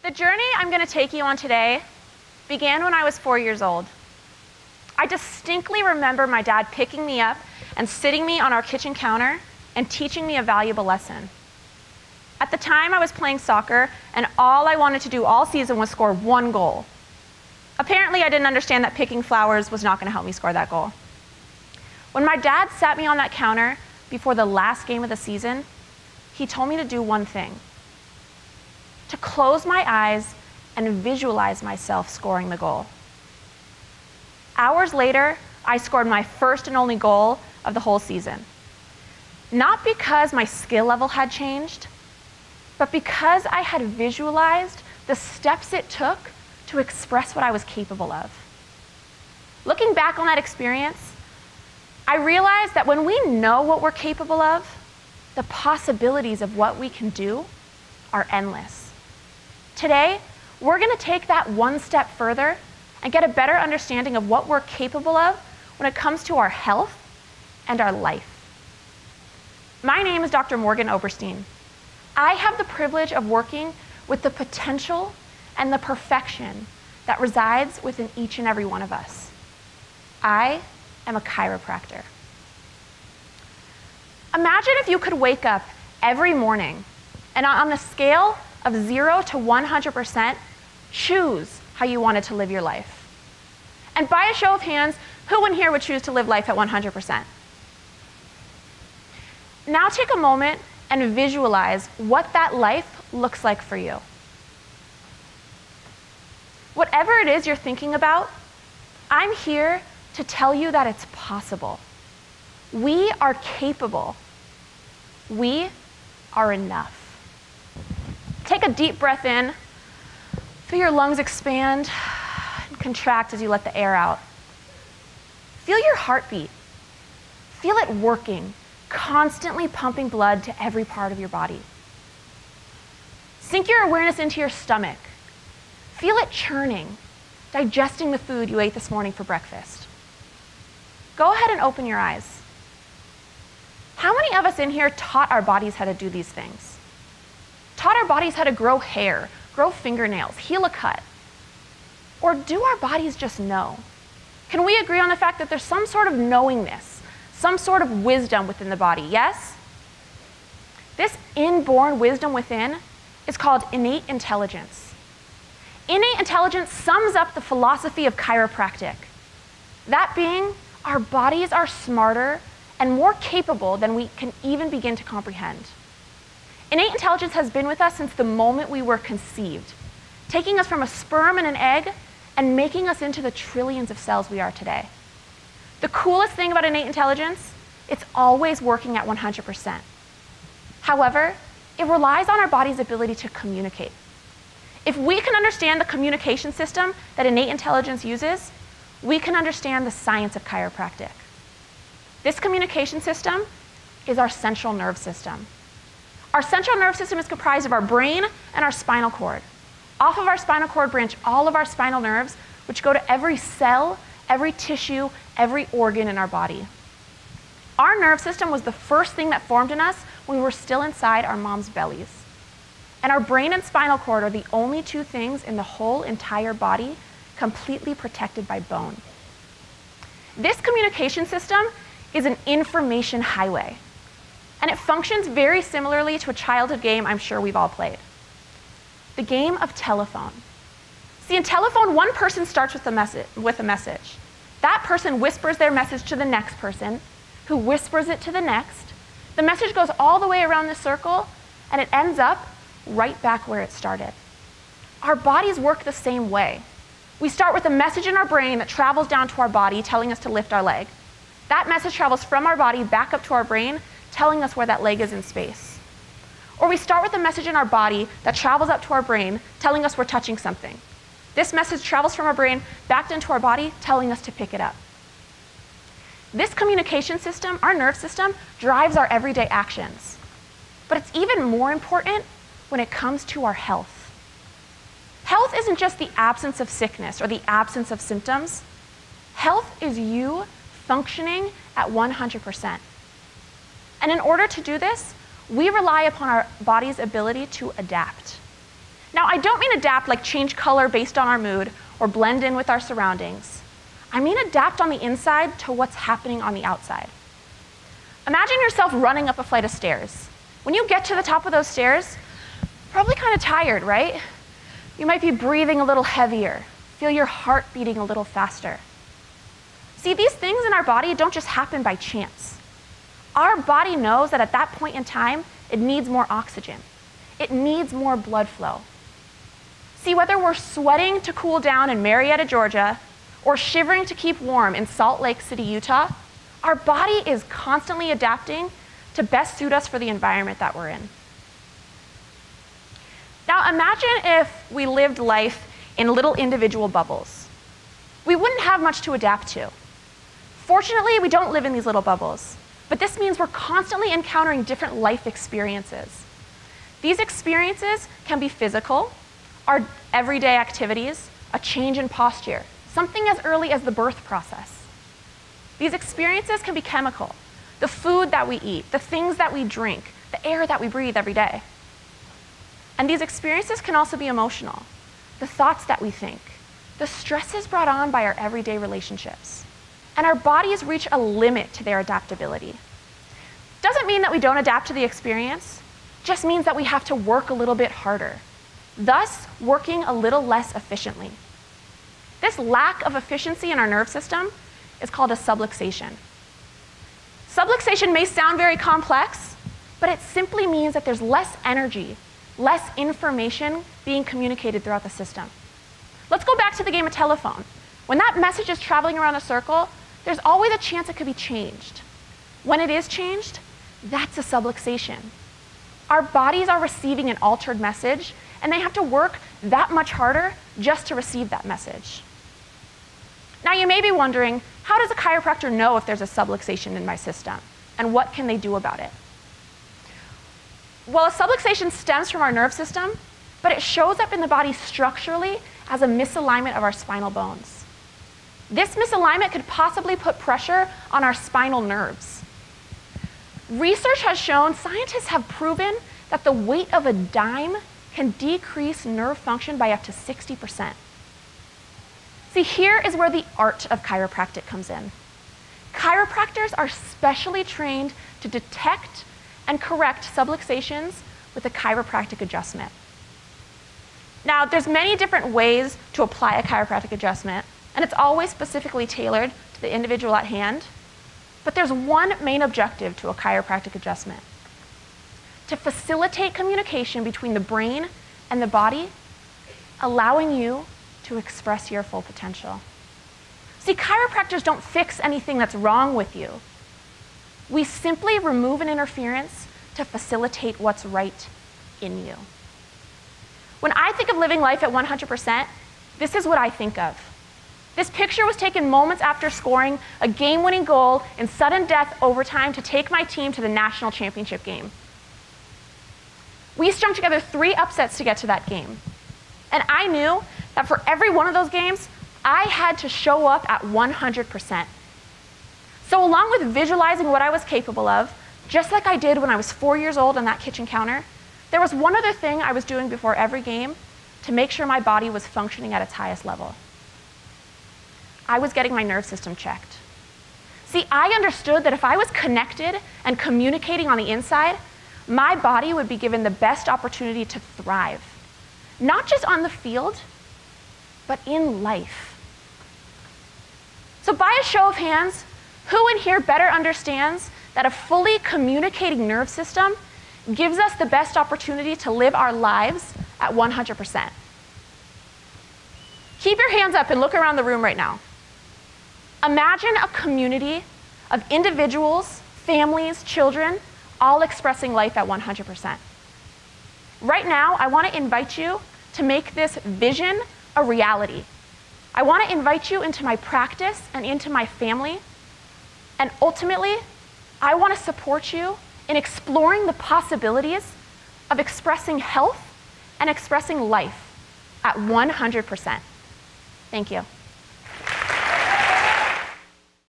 The journey I'm going to take you on today began when I was 4 years old. I distinctly remember my dad picking me up and sitting me on our kitchen counter and teaching me a valuable lesson. At the time, I was playing soccer, and all I wanted to do all season was score one goal. Apparently, I didn't understand that picking flowers was not going to help me score that goal. When my dad sat me on that counter before the last game of the season, he told me to do one thing: to close my eyes and visualize myself scoring the goal. Hours later, I scored my first and only goal of the whole season. Not because my skill level had changed, but because I had visualized the steps it took to express what I was capable of. Looking back on that experience, I realized that when we know what we're capable of, the possibilities of what we can do are endless. Today, we're going to take that one step further and get a better understanding of what we're capable of when it comes to our health and our life. My name is Dr. Morgan Oberstein. I have the privilege of working with the potential and the perfection that resides within each and every one of us. I am a chiropractor. Imagine if you could wake up every morning and on a scale of 0 to 100%, choose how you wanted to live your life. And by a show of hands, who in here would choose to live life at 100%? Now take a moment and visualize what that life looks like for you. Whatever it is you're thinking about, I'm here to tell you that it's possible. We are capable. We are enough. Take a deep breath in. Feel your lungs expand and contract as you let the air out. Feel your heartbeat. Feel it working, constantly pumping blood to every part of your body. Sink your awareness into your stomach. Feel it churning, digesting the food you ate this morning for breakfast. Go ahead and open your eyes. How many of us in here taught our bodies how to do these things? Taught our bodies how to grow hair, grow fingernails, heal a cut? Or do our bodies just know? Can we agree on the fact that there's some sort of knowingness, some sort of wisdom within the body, yes? This inborn wisdom within is called innate intelligence. Innate intelligence sums up the philosophy of chiropractic. That being, our bodies are smarter and more capable than we can even begin to comprehend. Innate intelligence has been with us since the moment we were conceived, taking us from a sperm and an egg and making us into the trillions of cells we are today. The coolest thing about innate intelligence, it's always working at 100%. However, it relies on our body's ability to communicate. If we can understand the communication system that innate intelligence uses, we can understand the science of chiropractic. This communication system is our central nerve system. Our central nerve system is comprised of our brain and our spinal cord. Off of our spinal cord branch all of our spinal nerves, which go to every cell, every tissue, every organ in our body. Our nerve system was the first thing that formed in us when we were still inside our mom's bellies. And our brain and spinal cord are the only two things in the whole entire body completely protected by bone. This communication system is an information highway, and it functions very similarly to a childhood game I'm sure we've all played. The game of telephone. See, in telephone, one person starts with a message. That person whispers their message to the next person, who whispers it to the next. The message goes all the way around the circle, and it ends up right back where it started. Our bodies work the same way. We start with a message in our brain that travels down to our body, telling us to lift our leg. That message travels from our body back up to our brain, telling us where that leg is in space. Or we start with a message in our body that travels up to our brain, telling us we're touching something. This message travels from our brain back into our body, telling us to pick it up. This communication system, our nerve system, drives our everyday actions. But it's even more important when it comes to our health. Health isn't just the absence of sickness or the absence of symptoms. Health is you functioning at 100%. And in order to do this, we rely upon our body's ability to adapt. Now, I don't mean adapt like change color based on our mood or blend in with our surroundings. I mean adapt on the inside to what's happening on the outside. Imagine yourself running up a flight of stairs. When you get to the top of those stairs, probably kind of tired, right? You might be breathing a little heavier, feel your heart beating a little faster. See, these things in our body don't just happen by chance. Our body knows that at that point in time, it needs more oxygen. It needs more blood flow. See, whether we're sweating to cool down in Marietta, Georgia, or shivering to keep warm in Salt Lake City, Utah, our body is constantly adapting to best suit us for the environment that we're in. Now imagine if we lived life in little individual bubbles. We wouldn't have much to adapt to. Fortunately, we don't live in these little bubbles, but this means we're constantly encountering different life experiences. These experiences can be physical, our everyday activities, a change in posture, something as early as the birth process. These experiences can be chemical, the food that we eat, the things that we drink, the air that we breathe every day. And these experiences can also be emotional, the thoughts that we think, the stresses brought on by our everyday relationships. And our bodies reach a limit to their adaptability. Doesn't mean that we don't adapt to the experience, just means that we have to work a little bit harder, thus working a little less efficiently. This lack of efficiency in our nerve system is called a subluxation. Subluxation may sound very complex, but it simply means that there's less energy, less information being communicated throughout the system. Let's go back to the game of telephone. When that message is traveling around a circle, there's always a chance it could be changed. When it is changed, that's a subluxation. Our bodies are receiving an altered message, and they have to work that much harder just to receive that message. Now you may be wondering, how does a chiropractor know if there's a subluxation in my system? And what can they do about it? Well, a subluxation stems from our nerve system, but it shows up in the body structurally as a misalignment of our spinal bones. This misalignment could possibly put pressure on our spinal nerves. Research has shown, scientists have proven that the weight of a dime can decrease nerve function by up to 60%. See, here is where the art of chiropractic comes in. Chiropractors are specially trained to detect and correct subluxations with a chiropractic adjustment. Now, there's many different ways to apply a chiropractic adjustment, and it's always specifically tailored to the individual at hand. But there's one main objective to a chiropractic adjustment: to facilitate communication between the brain and the body, allowing you to express your full potential. See, chiropractors don't fix anything that's wrong with you. We simply remove an interference to facilitate what's right in you. When I think of living life at 100%, this is what I think of. This picture was taken moments after scoring a game-winning goal in sudden death overtime to take my team to the national championship game. We strung together 3 upsets to get to that game. And I knew that for every one of those games, I had to show up at 100%. So along with visualizing what I was capable of, just like I did when I was 4 years old on that kitchen counter, there was one other thing I was doing before every game to make sure my body was functioning at its highest level. I was getting my nerve system checked. See, I understood that if I was connected and communicating on the inside, my body would be given the best opportunity to thrive, not just on the field, but in life. So by a show of hands, who in here better understands that a fully communicating nerve system gives us the best opportunity to live our lives at 100%? Keep your hands up and look around the room right now. Imagine a community of individuals, families, children, all expressing life at 100%. Right now, I want to invite you to make this vision a reality. I want to invite you into my practice and into my family. And ultimately, I want to support you in exploring the possibilities of expressing health and expressing life at 100%. Thank you.